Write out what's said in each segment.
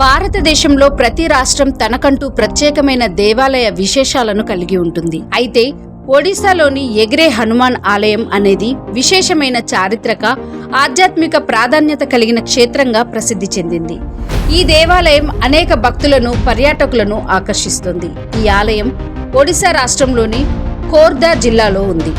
భారతదేశంలో ప్రతి రాష్ట్రం తనకంటూ ప్రత్యేకమైన దేవాలయ విశేషాలను కలిగి ఉంటుంది. అయితే ఒడిశాలోని ఎగిరే హనుమాన్ ఆలయం అనేది విశేషమైన చారిత్రక, ఆధ్యాత్మిక ప్రాధాన్యత కలిగిన క్షేత్రంగా ప్రసిద్ధి చెందింది. ఈ దేవాలయం అనేక భక్తులను, పర్యాటకులను ఆకర్షిస్తుంది. ఈ ఆలయం ఒడిశా రాష్ట్రంలోని ఖోర్దా జిల్లాలో ఉంది.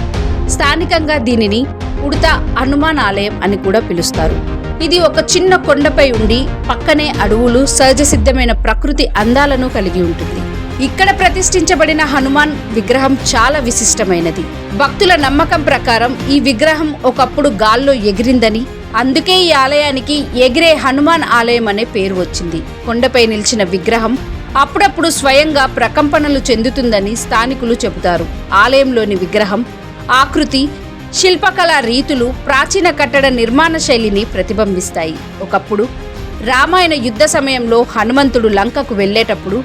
స్థానికంగా దీనిని ఉడతా హనుమాన్ ఆలయం అని కూడా పిలుస్తారు. ఇది ఒక చిన్న కొండపై ఉండి పక్కనే అడవులు, సహజ సిద్ధమైన ప్రకృతి అందాలను కలిగి ఉంటుంది. ఇక్కడ ప్రతిష్ఠించబడిన హనుమాన్ విగ్రహం చాలా విశిష్టమైనది. భక్తుల నమ్మకం ప్రకారం ఈ విగ్రహం ఒకప్పుడు గాల్లో ఎగిరిందని, అందుకే ఈ ఆలయానికి ఎగిరే హనుమాన్ ఆలయం అనే పేరు వచ్చింది. కొండపై నిలిచిన విగ్రహం అప్పుడప్పుడు స్వయంగా ప్రకంపనలు చెందుతుందని స్థానికులు చెబుతారు. ఆలయంలోని విగ్రహం ఆకృతి, శిల్పకళా రీతులు ప్రాచీన కట్టడ నిర్మాణ శైలిని ప్రతిబింబిస్తాయి. ఒకప్పుడు రామాయణ యుద్ధ సమయంలో హనుమంతుడు లంకకు వెళ్లేటప్పుడు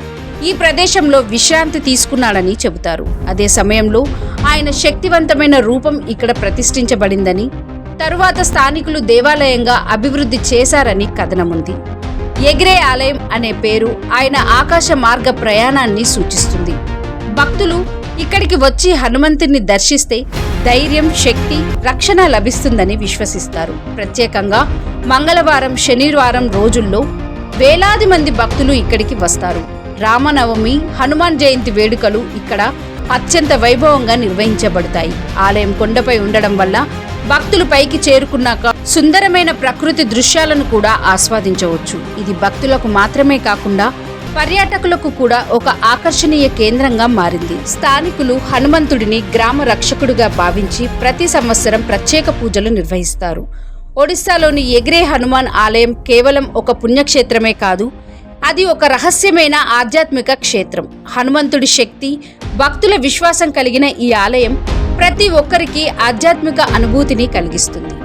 ఈ ప్రదేశంలో విశ్రాంతి తీసుకున్నాడని చెబుతారు. అదే సమయంలో ఆయన శక్తివంతమైన రూపం ఇక్కడ ప్రతిష్ఠించబడిందని, తరువాత స్థానికులు దేవాలయంగా అభివృద్ధి చేశారని కథనముంది. ఎగిరే ఆలయం అనే పేరు ఆయన ఆకాశ మార్గ ప్రయాణాన్ని సూచిస్తుంది. భక్తులు ఇక్కడికి వచ్చి హనుమంతుని దర్శిస్తే ధైర్యం, శక్తి, రక్షణ లభిస్తుందని విశ్వసిస్తారు. ప్రత్యేకంగా మంగళవారం, శనివారం రోజుల్లో వేలాది మంది భక్తులు ఇక్కడికి వస్తారు. రామనవమి, హనుమాన్ జయంతి వేడుకలు ఇక్కడ అత్యంత వైభవంగా నిర్వహించబడతాయి. ఆలయం కొండపై ఉండడం వల్ల భక్తులు పైకి చేరుకున్నాక సుందరమైన ప్రకృతి దృశ్యాలను కూడా ఆస్వాదించవచ్చు. ఇది భక్తులకు మాత్రమే కాకుండా పర్యాటకులకు కూడా ఒక ఆకర్షణీయ కేంద్రంగా మారింది. స్థానికులు హనుమంతుడిని గ్రామ రక్షకుడిగా భావించి ప్రతి సంవత్సరం ప్రత్యేక పూజలు నిర్వహిస్తారు. ఒడిశాలోని ఎగిరే హనుమాన్ ఆలయం కేవలం ఒక పుణ్యక్షేత్రమే కాదు, అది ఒక రహస్యమైన ఆధ్యాత్మిక క్షేత్రం. హనుమంతుడి శక్తి, భక్తుల విశ్వాసం కలిగిన ఈ ఆలయం ప్రతి ఒక్కరికి ఆధ్యాత్మిక అనుభూతిని కలిగిస్తుంది.